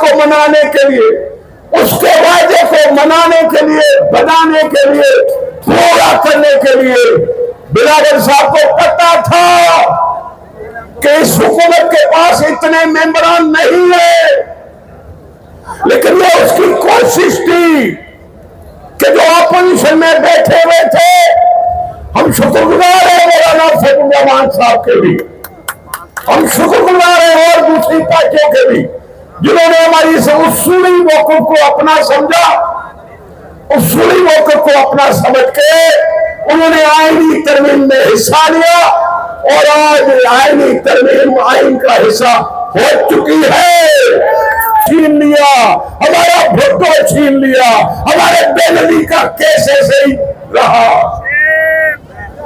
को मनाने के लिए, उसके वादे को मनाने के लिए, बनाने के लिए, पूरा करने के लिए बिलावल साहब को पता था कि इस हुकूमत के पास इतने मेंबरान नहीं है, लेकिन ये उसकी कोशिश थी कि जो अपोजिशन में बैठे हुए थे, हम शुक्रगुजार हैं मौलाना फैजुल साहब के भी, हम शुक्रगुजार हैं और दूसरी पार्टियों के भी, जिन्होंने हमारी इस उसूली मौक़िफ़ को अपना समझा, उसूली मौक़िफ़ को अपना समझ के उन्होंने आईनी तरमीम में हिस्सा लिया और आज आईनी तरमीम आइन का हिस्सा हो चुकी है। छीन लिया हमारा भुट्टो, छीन लिया हमारे बेनली का केस ऐसे ही रहा,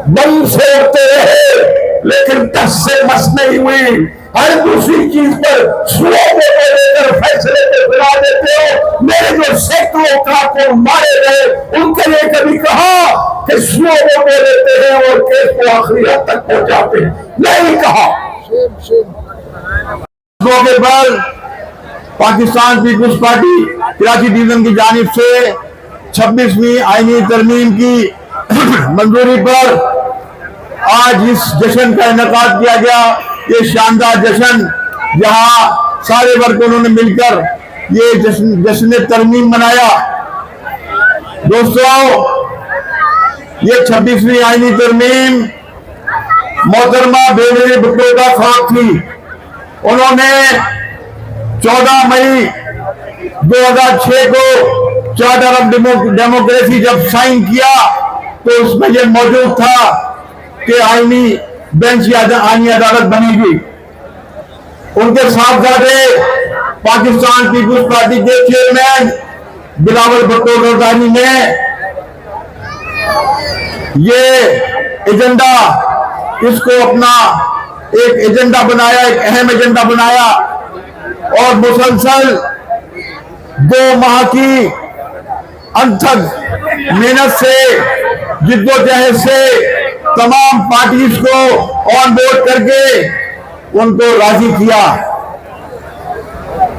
दम से उड़ते रहे लेकिन दस से मस नहीं हुई। हर दूसरी चीज पर सुओ को लेकर फैसले पे फिरा देते हो। मेरे जो सैकड़ों कारकुन मारे गए उनके लिए कभी कहा कि सुओ को लेते हैं और केस को आखिरी हद तक पहुंचाते हैं? नहीं कहा। मौके पर Pakistan People's Party Karachi division की जानिब से 26वीं आईनी तरमीम की मंजूरी पर आज इस जश्न का इनेकाद किया गया। ये शानदार जश्न जहां सारे वर्गों ने मिलकर ये जश्न तरमीम मनाया। दोस्तों, ये 26वीं आईनी तरमीम मोहतरमा बेनज़ीर भुट्टो का ख्वाब थी। उन्होंने 14 मई 2006 को चार्टर ऑफ डेमोक्रेसी जब साइन किया तो उसमें यह मौजूद था कि आईनी बेंच या आईनी अदालत बनेगी। उनके साहबजादे पाकिस्तान पीपुल्स पार्टी के चेयरमैन बिलावल भुट्टो जरदारी ने ये एजेंडा, इसको अपना एक एजेंडा बनाया, एक अहम एजेंडा बनाया और मुसलसल 2 माह की अनथक मेहनत से, जिद्दोजहद से तमाम पार्टीज को ऑन बोर्ड करके उनको राजी किया।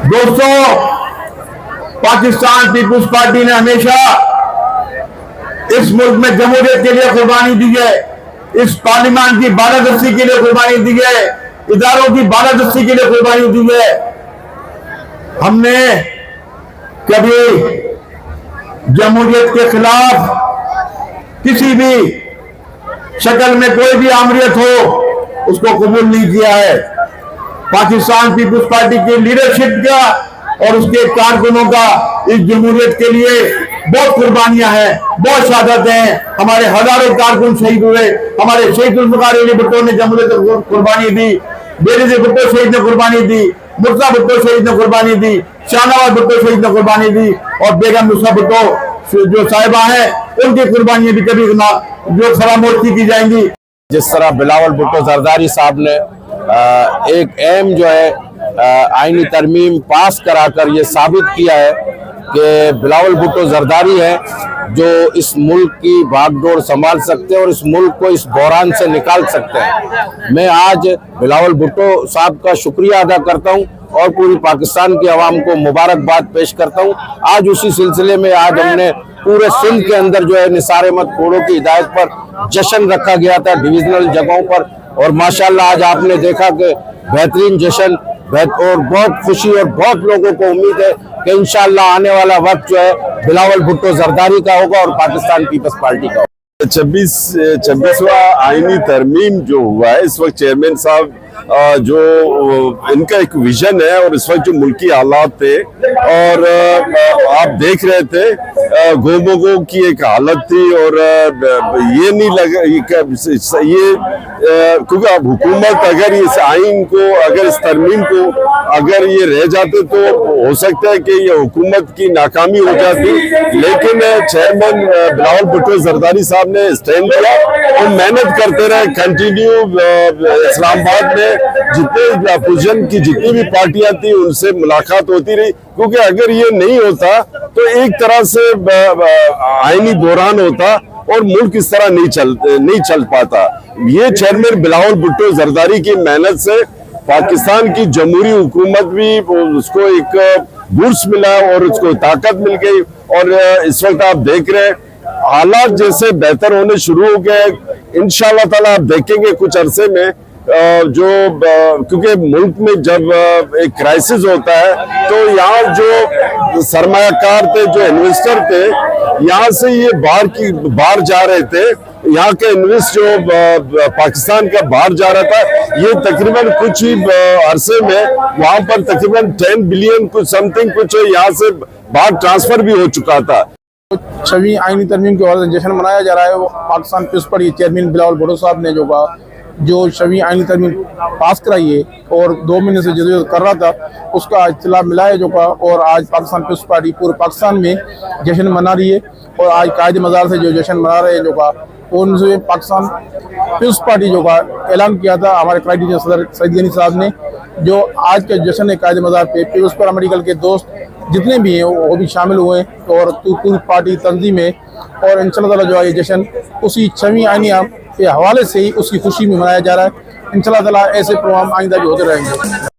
दोस्तों, पाकिस्तान पीपुल्स पार्टी ने हमेशा इस मुल्क में जमहूरियत के लिए कुर्बानी दी है, इस पार्लियामेंट की बालादस्ती के लिए कुर्बानी दी है, इदारों की बालादस्ती के लिए कुर्बानी दी है। हमने कभी जमहूरियत के खिलाफ किसी भी शक्ल में कोई भी आमरीत हो उसको कबूल नहीं किया है। पाकिस्तान पीपुल्स पार्टी की लीडरशिप का और उसके कारकुनों का इस जमहूरियत के लिए बहुत कुर्बानियां हैं, बहुत शहादत हैं। हमारे हजारों कारकुन शहीद हुए। हमारे शहीद जुल्फ़िकार अली भुट्टो ने जमहूरियत को कुर्बानी दी, बेनज़ीर भुट्टो शहीद ने कुर्बानी दी, मुर्तज़ा भुट्टो शहीद ने कुर्बानी दी, शाहनवाज भुट्टो शहीद ने कुर्बानी दी और बेगम नुसरत भुट्टो जो साहिबा हैं उनकी कुर्बानियां भी कभी ना जो फरामोश की जाएंगी। जिस तरह बिलावल भुट्टो जरदारी साहब ने एक अहम जो है आईनी तरमीम पास कराकर ये साबित किया है कि बिलावल भुट्टो जरदारी है जो इस मुल्क की भागदौड़ संभाल सकते हैं और इस मुल्क को इस बहरान से निकाल सकते हैं। मैं आज बिलावल भुट्टो साहब का शुक्रिया अदा करता हूं और पूरी पाकिस्तान की आवाम को मुबारकबाद पेश करता हूं। आज उसी सिलसिले में आज हमने पूरे सिंध के अंदर जो है निसार अहमद खोड़ो की हिदायत पर जश्न रखा गया था डिविजनल जगहों पर, और माशाल्लाह आज आपने देखा कि बेहतरीन जश्न और बहुत खुशी और बहुत लोगों को उम्मीद है कि इंशाअल्लाह आने वाला वक्त जो है बिलावल भुट्टो जरदारी का होगा और पाकिस्तान पीपल्स पार्टी का होगा। 26वां आईनी तरमीम जो हुआ है, इस वक्त चेयरमैन साहब जो इनका एक विजन है और इस वक्त जो मुल्की हालात थे और आप देख रहे थे गोमोगो की एक हालत थी और ये नहीं लगा ये क्योंकि अब हुकूमत अगर इस आइन को, अगर इस तरमीम को अगर ये रह जाते तो हो सकता है कि ये हुकूमत की नाकामी हो जाती, लेकिन चेयरमैन बिलावल भुट्टो जरदारी साहब ने स्टैंड किया और मेहनत करते रहे कंटिन्यू। इस्लामाबाद में जितने अपोजिशन की जितनी भी पार्टियां थी उनसे मुलाकात होती रही, क्योंकि अगर ये नहीं होता तो एक तरह से आईनी बहरान होता और मुल्क इस तरह नहीं चल पाता। ये चेयरमैन बिलावल भुट्टो जरदारी की मेहनत से पाकिस्तान की जमहूरी हुकूमत भी उसको एक बूस्ट मिला और उसको ताकत मिल गई। और इस वक्त आप देख रहे हैं हालात जैसे बेहतर होने शुरू हो गए। इंशाल्लाह ताला आप देखेंगे कुछ अरसे में क्योंकि मुल्क में जब एक क्राइसिस होता है तो यहाँ जो सरमायाकार थे, जो इन्वेस्टर थे, यहाँ से ये बाहर जा रहे थे। यहाँ के इन्वेस्ट जो पाकिस्तान का बाहर जा रहा था, ये तकरीबन कुछ ही अरसे में वहां पर तकरीबन 10 बिलियन कुछ समथिंग कुछ यहाँ से बाहर ट्रांसफर भी हो चुका था। 6वीं आईनी तरमीम के बाद जश्न मनाया जा रहा है। वो Pakistan Peace Party chairman Bilawal Bhutto साहब ने जो 6वीं आईनी तरमीम पास कराई है और 2 महीने से जदीद कर रहा था, उसका इत्तला मिला है और आज पाकिस्तान पीस पार्टी पूरे पाकिस्तान में जश्न मना रही है। और आज कायदे मज़ार से जो जश्न मना रहे हैं उनसे पाकिस्तान पीस पार्टी ऐलान किया था हमारे क्राइटेरियन सदर सईद गनी साहब ने, जो आज के जश्न है कायदे मज़ार पे पीस पैरामेडिकल के दोस्त जितने भी हैं वो भी शामिल हुए और पूरी पार्टी तंजीम है। और इंशाल्लाह ताला ये जश्न उसी 6वीं आईनी के हवाले से ही उसकी खुशी में मनाया जा रहा है। इंशाल्लाह ताला ऐसे प्रोग्राम आइंदा भी होते रहेंगे।